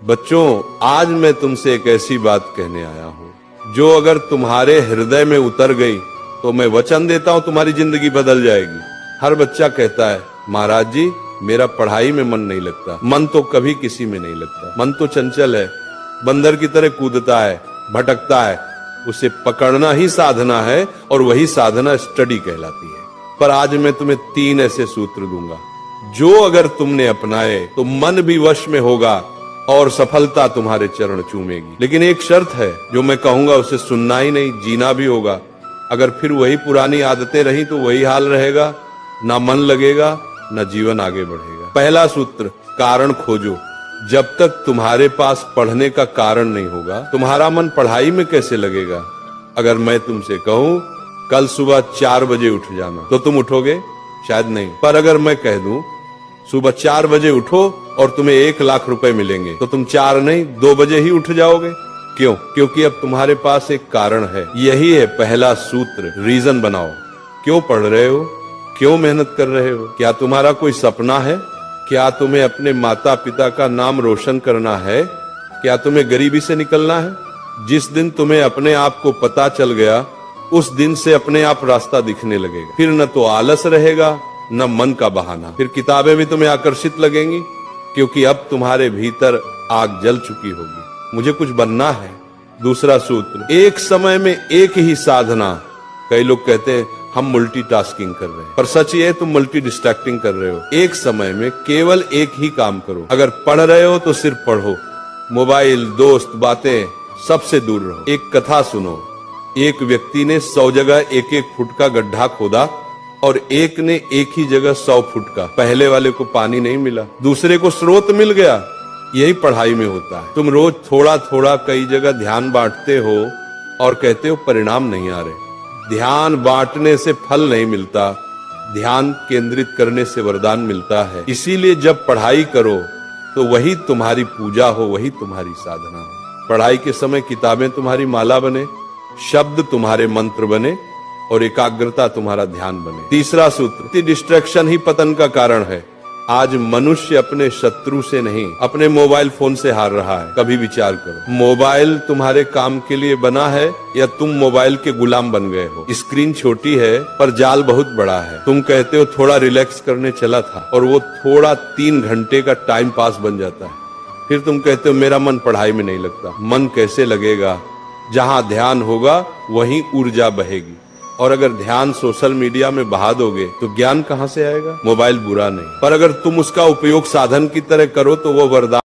बच्चों, आज मैं तुमसे एक ऐसी बात कहने आया हूँ जो अगर तुम्हारे हृदय में उतर गई तो मैं वचन देता हूँ तुम्हारी जिंदगी बदल जाएगी। हर बच्चा कहता है, महाराज जी मेरा पढ़ाई में मन नहीं लगता। मन तो कभी किसी में नहीं लगता। मन तो चंचल है, बंदर की तरह कूदता है, भटकता है। उसे पकड़ना ही साधना है और वही साधना स्टडी कहलाती है। पर आज मैं तुम्हें 3 ऐसे सूत्र दूंगा जो अगर तुमने अपनाए तो मन भी वश में होगा और सफलता तुम्हारे चरण चूमेगी। लेकिन एक शर्त है, जो मैं कहूंगा उसे सुनना ही नहीं, जीना भी होगा। अगर फिर वही पुरानी आदतें रही तो वही हाल रहेगा, ना मन लगेगा ना जीवन आगे बढ़ेगा। पहला सूत्र, कारण खोजो। जब तक तुम्हारे पास पढ़ने का कारण नहीं होगा, तुम्हारा मन पढ़ाई में कैसे लगेगा। अगर मैं तुमसे कहूं कल सुबह 4 बजे उठ जाना, तो तुम उठोगे? शायद नहीं। पर अगर मैं कह दूं सुबह 4 बजे उठो और तुम्हें 1 लाख रुपए मिलेंगे, तो तुम 4 नहीं 2 बजे ही उठ जाओगे। क्यों? क्योंकि अब तुम्हारे पास एक कारण है। यही है पहला सूत्र, रीजन बनाओ। क्यों पढ़ रहे हो? क्यों मेहनत कर रहे हो? क्या तुम्हारा कोई सपना है? क्या तुम्हें अपने माता पिता का नाम रोशन करना है? क्या तुम्हें गरीबी से निकलना है? जिस दिन तुम्हें अपने आप को पता चल गया, उस दिन से अपने आप रास्ता दिखने लगेगा। फिर न तो आलस रहेगा न मन का बहाना। फिर किताबें भी तुम्हें आकर्षित लगेंगी, क्योंकि अब तुम्हारे भीतर आग जल चुकी होगी। मुझे कुछ बनना है। दूसरा सूत्र, एक समय में एक ही साधना। कई लोग कहते हैं हम मल्टीटास्किंग कर रहे हैं, पर सच ये है तुम मल्टी डिस्ट्रैक्टिंग कर रहे हो। एक समय में केवल एक ही काम करो। अगर पढ़ रहे हो तो सिर्फ पढ़ो, मोबाइल, दोस्त, बातें सबसे दूर रहो। एक कथा सुनो। एक व्यक्ति ने 100 जगह 1-1 फुट का गड्ढा खोदा और एक ने एक ही जगह 100 फुट का। पहले वाले को पानी नहीं मिला, दूसरे को स्रोत मिल गया। यही पढ़ाई में होता है। तुम रोज थोड़ा थोड़ा कई जगह ध्यान बांटते हो और कहते हो परिणाम नहीं आ रहे। ध्यान बांटने से फल नहीं मिलता, ध्यान केंद्रित करने से वरदान मिलता है। इसीलिए जब पढ़ाई करो तो वही तुम्हारी पूजा हो, वही तुम्हारी साधना हो। पढ़ाई के समय किताबें तुम्हारी माला बने, शब्द तुम्हारे मंत्र बने और एकाग्रता तुम्हारा ध्यान बने। तीसरा सूत्र, डिस्ट्रैक्शन ही पतन का कारण है। आज मनुष्य अपने शत्रु से नहीं, अपने मोबाइल फोन से हार रहा है। कभी विचार करो, मोबाइल तुम्हारे काम के लिए बना है या तुम मोबाइल के गुलाम बन गए हो? स्क्रीन छोटी है पर जाल बहुत बड़ा है। तुम कहते हो थोड़ा रिलैक्स करने चला था और वो थोड़ा 3 घंटे का टाइम पास बन जाता है। फिर तुम कहते हो मेरा मन पढ़ाई में नहीं लगता। मन कैसे लगेगा? जहां ध्यान होगा वहीं ऊर्जा बहेगी। और अगर ध्यान सोशल मीडिया में बहा दोगे तो ज्ञान कहां से आएगा? मोबाइल बुरा नहीं, पर अगर तुम उसका उपयोग साधन की तरह करो तो वो वरदान